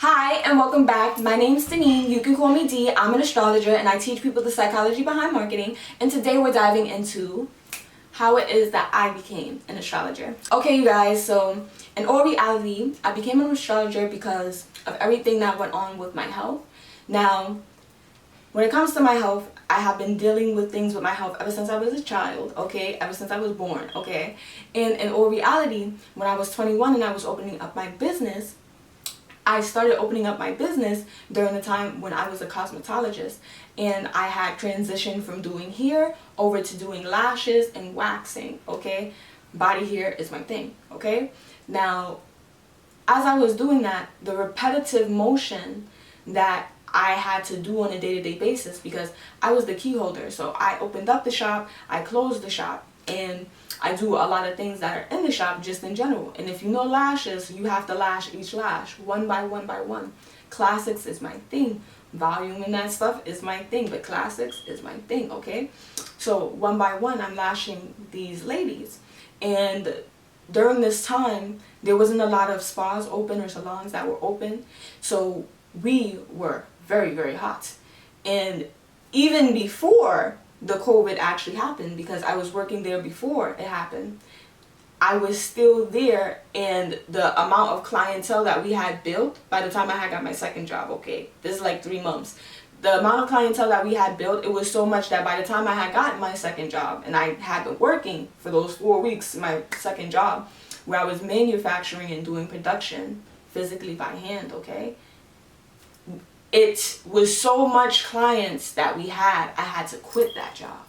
Hi and welcome back. My name's Deneen. You can call me D. I'm an astrologer and I teach people the psychology behind marketing. And today we're diving into how it is that I became an astrologer. Okay, you guys, so in all reality, I became an astrologer because of everything that went on with my health. Now, when it comes to my health, I have been dealing with things with my health ever since I was a child, okay? Ever since I was born, okay? And in all reality, when I was 21 and I was opening up my business, I started opening up my business during the time when I was a cosmetologist, and I had transitioned from doing hair over to doing lashes and waxing, okay? Body hair is my thing, okay? Now, as I was doing that, the repetitive motion that I had to do on a day-to-day basis, because I was the key holder, so I opened up the shop, I closed the shop, and I do a lot of things that are in the shop just in general. And if you know lashes, you have to lash each lash one by one by one. Classics is my thing. Volume and that stuff is my thing, but classics is my thing, okay? So one by one, I'm lashing these ladies. And during this time, there wasn't a lot of spas open or salons that were open. So we were very, very hot. And even before the COVID actually happened, because I was working there before it happened, I was still there, and the amount of clientele that we had built by the time I had got my second job, okay, this is like 3 months, the amount of clientele that we had built, it was so much that by the time I had gotten my second job, and I had been working for those 4 weeks, my second job, where I was manufacturing and doing production physically by hand, okay, it was so much clients that we had, I had to quit that job.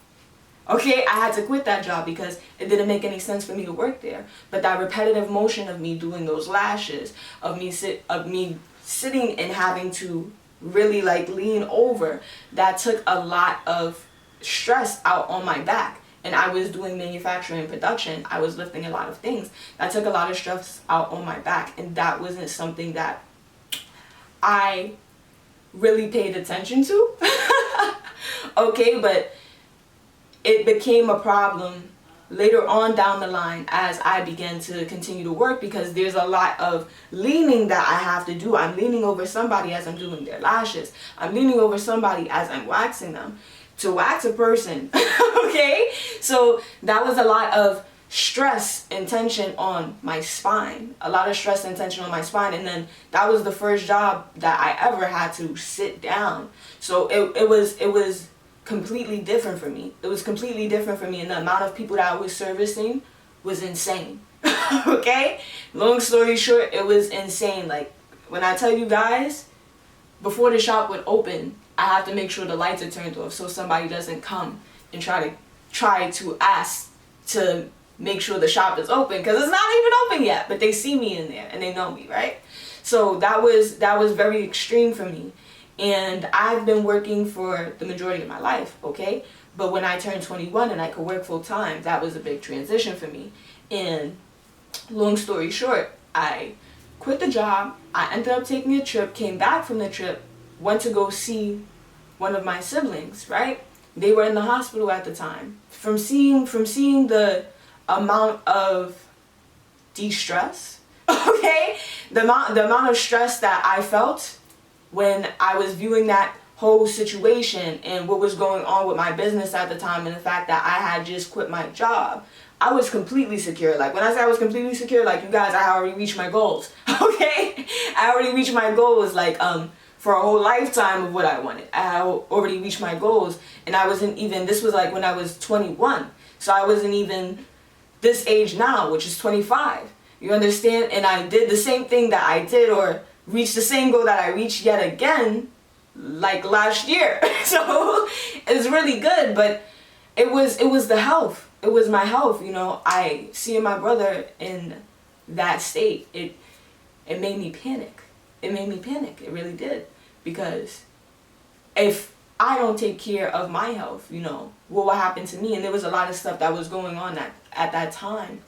Okay, I had to quit that job because it didn't make any sense for me to work there. But that repetitive motion of me doing those lashes, of me sitting and having to really like lean over, that took a lot of stress out on my back. And I was doing manufacturing and production. I was lifting a lot of things. That took a lot of stress out on my back. And that wasn't something that I really paid attention to. Okay, but it became a problem later on down the line as I began to continue to work, because there's a lot of leaning that I have to do. I'm leaning over somebody as I'm doing their lashes. I'm leaning over somebody as I'm waxing them. To wax a person, okay? So that was a lot of stress and tension on my spine, a lot of stress and tension on my spine. And then that was the first job that I ever had to sit down. So it was completely different for me. It was completely different for me, and the amount of people that I was servicing was insane. Okay, long story short, it was insane. Like, when I tell you guys, before the shop would open, I have to make sure the lights are turned off so somebody doesn't come and try to ask to make sure the shop is open, because it's not even open yet, but they see me in there and they know me, right? So that was very extreme for me. And I've been working for the majority of my life, okay? But when I turned 21 and I could work full time, that was a big transition for me. And long story short, I quit the job. I ended up taking a trip, came back from the trip, went to go see one of my siblings, right? They were in the hospital at the time. From seeing the amount of de-stress, okay? The amount of stress that I felt when I was viewing that whole situation and what was going on with my business at the time, and the fact that I had just quit my job, I was completely secure. Like, when I say I was completely secure, like, you guys, I already reached my goals, okay? I already reached my goals, like, for a whole lifetime of what I wanted. I already reached my goals, and I wasn't even, this was like when I was 21, so I wasn't even this age now, which is 25, you understand? And I did the same thing that I did, or reached the same goal that I reached yet again, like last year. So it's really good, but it was the health. It was my health, you know. I seeing my brother in that state, it made me panic. It made me panic. It really did. Because if I don't take care of my health, you know, what will happen to me? And there was a lot of stuff that was going on at that time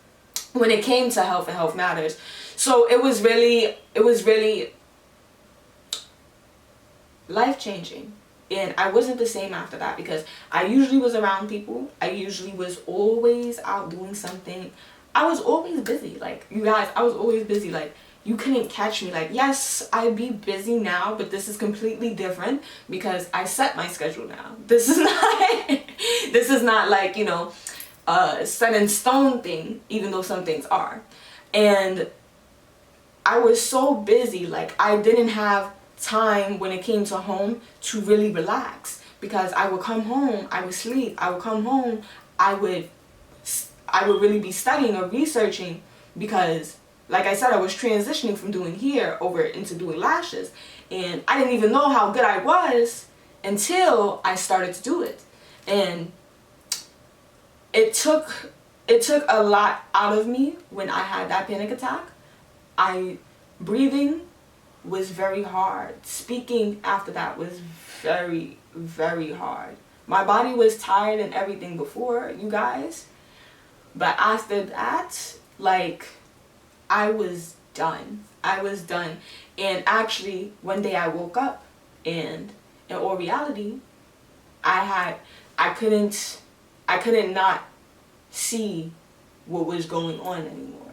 when it came to health and health matters. So it was really life-changing. And I wasn't the same after that, because I usually was around people. I usually was always out doing something. I was always busy. Like, you guys, I was always busy. Like, you couldn't catch me. Like, yes, I'd be busy now, but this is completely different because I set my schedule now. This is not this is not like, you know, a set in stone thing, even though some things are. And I was so busy, like I didn't have time when it came to home to really relax, because I would come home, I would sleep, I would come home, I would really be studying or researching, because like I said, I was transitioning from doing hair over into doing lashes, and I didn't even know how good I was until I started to do it. And it took a lot out of me when I had that panic attack. Breathing was very hard. Speaking after that was very, very hard. My body was tired and everything before, you guys, but after that, like, I was done. I was done. And actually, one day I woke up, and in all reality, I couldn't not see what was going on anymore.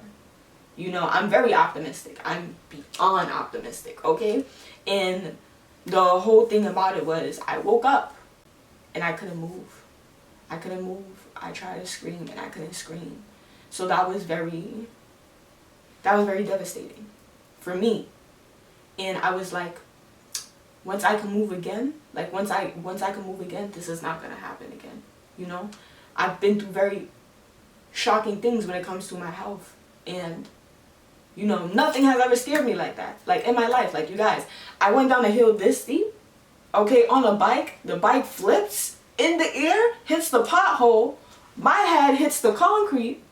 You know, I'm very optimistic. I'm beyond optimistic, okay? And the whole thing about it was, I woke up and I couldn't move. I couldn't move. I tried to scream and I couldn't scream. So that was very devastating for me. And I was like, once I can move again, like once I can move again, this is not gonna happen again. You know, I've been through very shocking things when it comes to my health, and you know, nothing has ever scared me like that. Like in my life, like you guys, I went down a hill this steep, okay, on a bike. The bike flips in the air, hits the pothole, my head hits the concrete,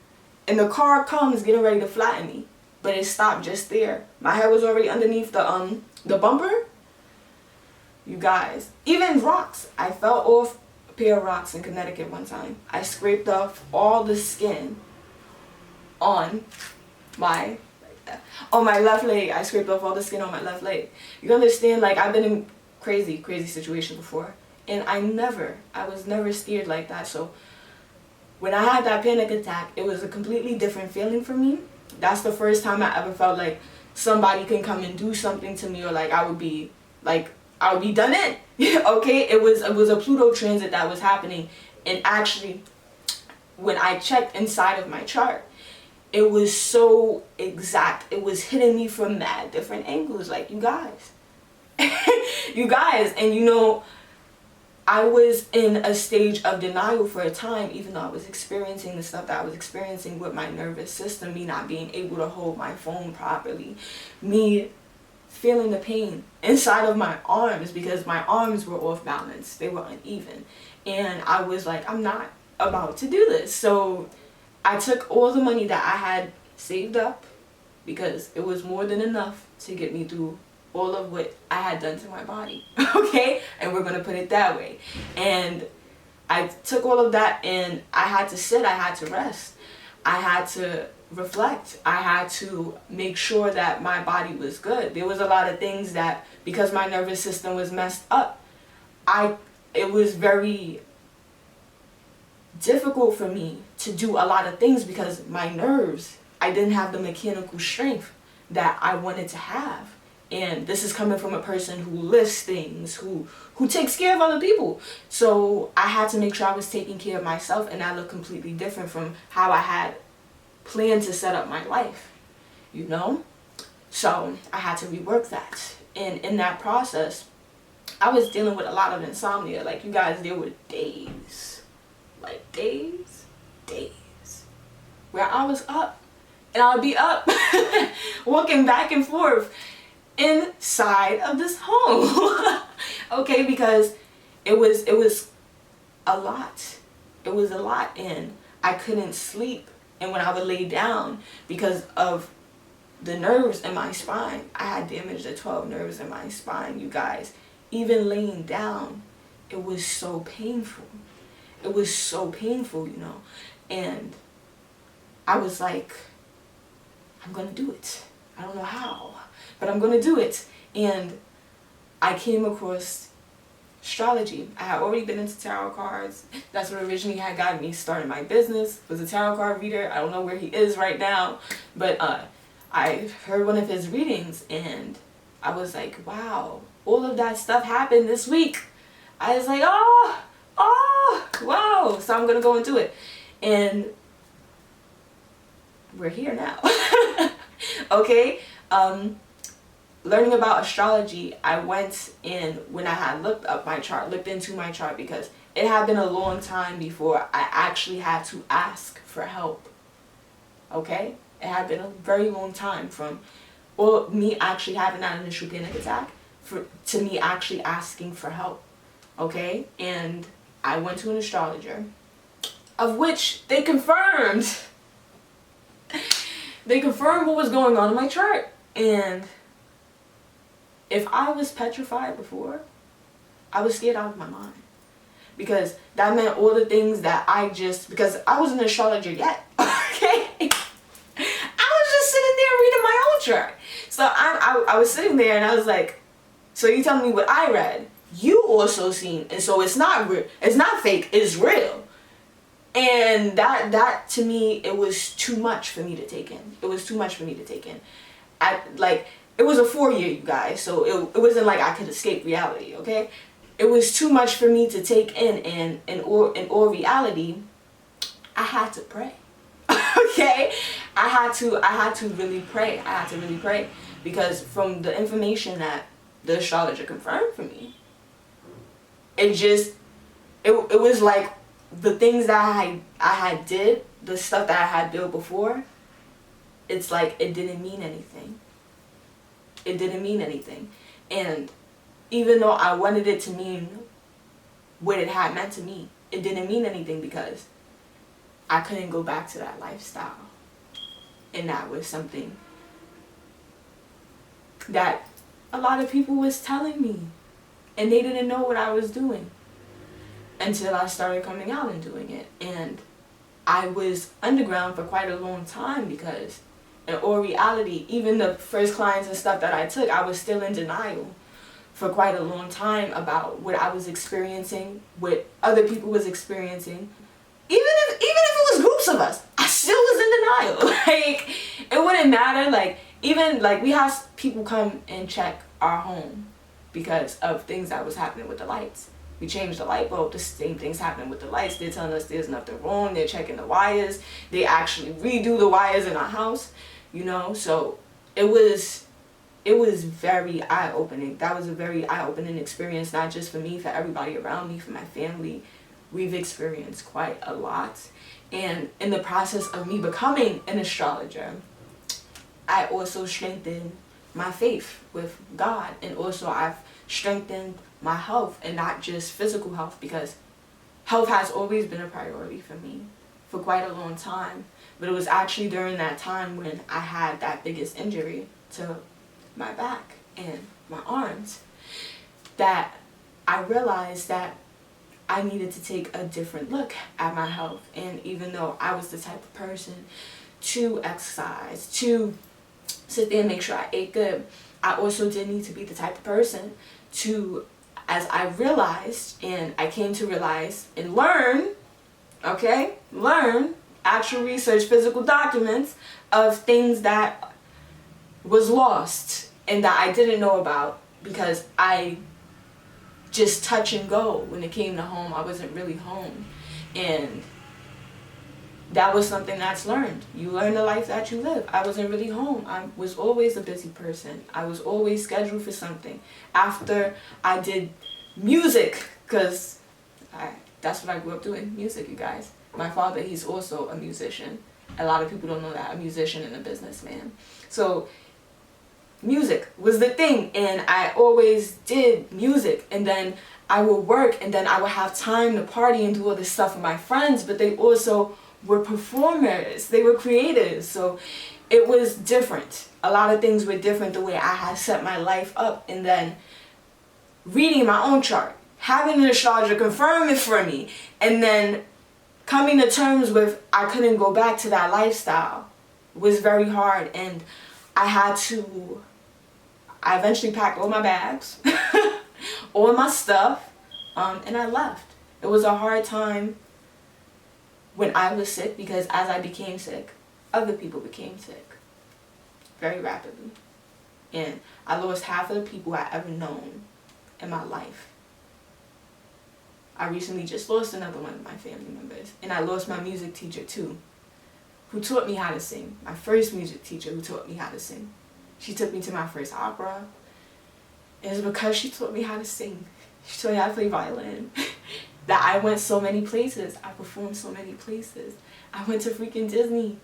and the car comes getting ready to flatten me. But it stopped just there. My head was already underneath the bumper. You guys, even rocks. I fell off a pair of rocks in Connecticut one time. I scraped off all the skin on my left leg. I scraped off all the skin on my left leg. You understand? Like, I've been in crazy situations before, and I was never scared like that. So when I had that panic attack, it was a completely different feeling for me. That's the first time I ever felt like somebody can come and do something to me, or like I would be done in. Okay, it was a Pluto transit that was happening, and actually, when I checked inside of my chart, it was so exact. It was hitting me from mad different angles, like you guys, you guys, and you know, I was in a stage of denial for a time, even though I was experiencing the stuff that I was experiencing with my nervous system, me not being able to hold my phone properly, me feeling the pain inside of my arms because my arms were off balance, they were uneven, and I was like, I'm not about to do this. So I took all the money that I had saved up, because it was more than enough to get me through all of what I had done to my body. Okay, and we're gonna put it that way. And I took all of that, and I had to sit, I had to rest, I had to reflect, I had to make sure that my body was good. There was a lot of things that, because my nervous system was messed up, it was very difficult for me to do a lot of things, because my nerves, I didn't have the mechanical strength that I wanted to have. And this is coming from a person who lifts things, who takes care of other people. So I had to make sure I was taking care of myself, and that looked completely different from how I had planned to set up my life, you know? So I had to rework that. And in that process, I was dealing with a lot of insomnia. Like, you guys, there were days, like days, where I was up, and I would be up, walking back and forth inside of this home. Okay, because it was a lot. It was a lot, and I couldn't sleep. And when I would lay down, because of the nerves in my spine, I had damage to 12 nerves in my spine, you guys. Even laying down, it was so painful. It was so painful, you know. And I was like, I'm gonna do it. I don't know how, but I'm gonna do it. And I came across astrology. I had already been into tarot cards. That's what originally had gotten me started my business, was a tarot card reader. I don't know where he is right now, but I heard one of his readings and I was like, wow, all of that stuff happened this week. I was like, oh, wow. So I'm going to go and do it. And we're here now. Okay. Learning about astrology, I went in when I had looked into my chart, because it had been a long time before I actually had to ask for help. Okay? It had been a very long time from me actually having that initial panic attack to me actually asking for help. Okay? And I went to an astrologer, of which they confirmed what was going on in my chart. And if I was petrified before, I was scared out of my mind. Because that meant all the things that because I wasn't an astrologer yet, okay? I was just sitting there reading my own chart. So I was sitting there and I was like, so you telling me what I read, you also seen, and so it's not real, it's not fake, it's real. And that to me, it was too much for me to take in. It was too much for me to take in. It was a 4-year, you guys, so it wasn't like I could escape reality, okay? It was too much for me to take in, and in all reality, I had to pray. Okay? I had to really pray. Because from the information that the astrologer confirmed for me, it was like the things that I had did, the stuff that I had built before, it's like it didn't mean anything. It didn't mean anything. And even though I wanted it to mean what it had meant to me, it didn't mean anything, because I couldn't go back to that lifestyle. And that was something that a lot of people was telling me, and they didn't know what I was doing until I started coming out and doing it. And I was underground for quite a long time, because in all reality, even the first clients and stuff that I took, I was still in denial for quite a long time about what I was experiencing, what other people was experiencing. Even if it was groups of us, I still was in denial. Like, it wouldn't matter. Like, even like we had people come and check our home because of things that was happening with the lights. We changed the light bulb, the same thing's happening with the lights. They're telling us there's nothing wrong. They're checking the wires. They actually redo the wires in our house, you know. So it was very eye-opening. That was a very eye-opening experience, not just for me, for everybody around me, for my family. We've experienced quite a lot. And in the process of me becoming an astrologer, I also strengthened my faith with God, and also I've strengthened my health, and not just physical health, because health has always been a priority for me for quite a long time. But it was actually during that time when I had that biggest injury to my back and my arms that I realized that I needed to take a different look at my health. And even though I was the type of person to exercise, to sit there and make sure I ate good, I also did need to be the type of person to, as I realized, and I came to realize and learn, okay, actual research, physical documents of things that was lost and that I didn't know about, because I just touch and go. When it came to home, I wasn't really home. And that was something that's learned. You learn the life that you live. I wasn't really home. I was always a busy person. I was always scheduled for something. After I did music, because that's what I grew up doing, music, you guys. My father, he's also a musician. A lot of people don't know that, a musician and a businessman. So music was the thing, and I always did music, and then I would work, and then I would have time to party and do all this stuff with my friends, but they also were performers, they were creators, so it was different. A lot of things were different the way I had set my life up. And then reading my own chart, having an astrologer confirm it for me, and then coming to terms with I couldn't go back to that lifestyle was very hard. And I eventually packed all my bags, all my stuff, and I left. It was a hard time when I was sick, because as I became sick, other people became sick. very rapidly. And I lost half of the people I ever known in my life. I recently just lost another one of my family members. And I lost my music teacher too, who taught me how to sing. My first music teacher who taught me how to sing. She took me to my first opera. It was because she taught me how to sing. She taught me how to play violin. That I went so many places. I performed so many places. I went to freaking Disney.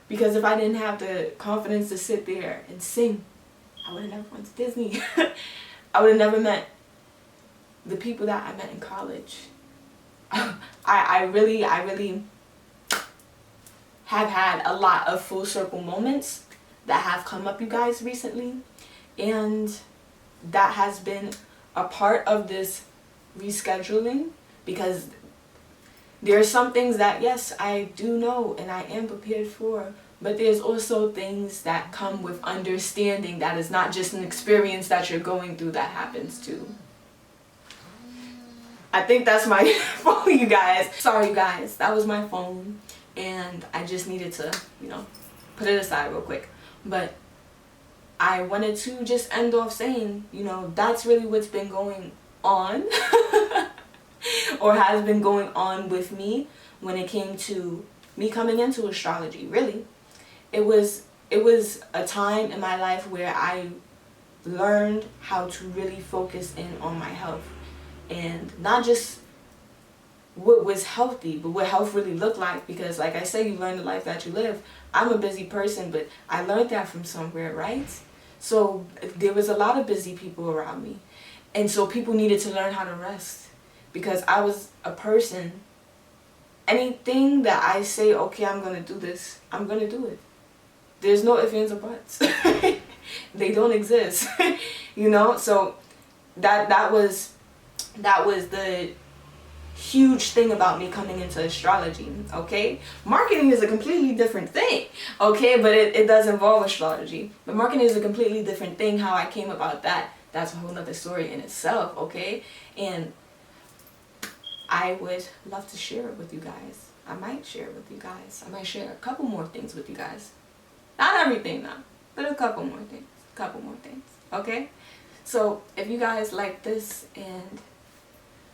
Because if I didn't have the confidence to sit there and sing, I would have never went to Disney. I would have never met the people that I met in college. I really have had a lot of full circle moments that have come up, you guys, recently. And that has been a part of this rescheduling, because there are some things that, yes, I do know and I am prepared for, but there's also things that come with understanding that is not just an experience that you're going through that happens too. I think that's my phone, you guys. Sorry, you guys. That was my phone. And I just needed to, put it aside real quick. But I wanted to just end off saying, that's really what's been going on. Or has been going on with me when it came to me coming into astrology. Really, it was a time in my life where I learned how to really focus in on my health, and not just what was healthy, but what health really looked like. Because like I say, you learn the life that you live. I'm a busy person, but I learned that from somewhere, right? So there was a lot of busy people around me, and so people needed to learn how to rest. Because I was a person, anything that I say, okay, I'm going to do this, I'm going to do it. There's no ifs, ands, or buts. They don't exist. So that was the huge thing about me coming into astrology, okay? Marketing is a completely different thing, okay? But it does involve astrology. But marketing is a completely different thing. How I came about that's a whole nother story in itself, okay? And I would love to share it with you guys. I might share it with you guys. I might share a couple more things with you guys. Not everything though, but a couple more things. Okay? So if you guys like this and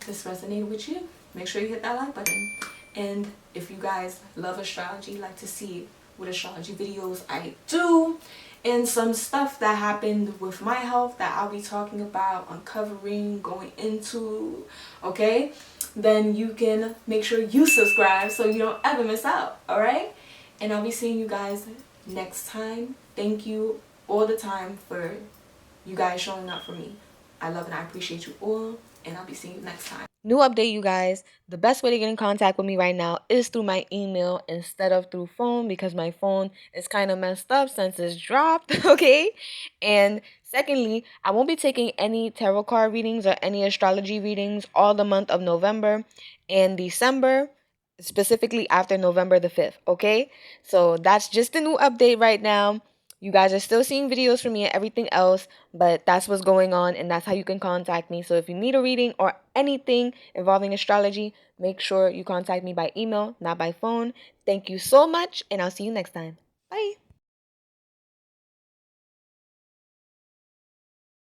this resonated with you, make sure you hit that like button. And if you guys love astrology, like to see what astrology videos I do, and some stuff that happened with my health that I'll be talking about, uncovering, going into, okay? Then you can make sure you subscribe so you don't ever miss out, alright? And I'll be seeing you guys next time. Thank you all the time for you guys showing up for me. I love and I appreciate you all, and I'll be seeing you next time. New update, you guys. The best way to get in contact with me right now is through my email instead of through phone, because my phone is kind of messed up since it's dropped, okay? And secondly, I won't be taking any tarot card readings or any astrology readings all the month of November and December, specifically after November the 5th, okay? So that's just a new update right now. You guys are still seeing videos from me and everything else, but that's what's going on, and that's how you can contact me. So if you need a reading or anything involving astrology, make sure you contact me by email, not by phone. Thank you so much, and I'll see you next time. Bye.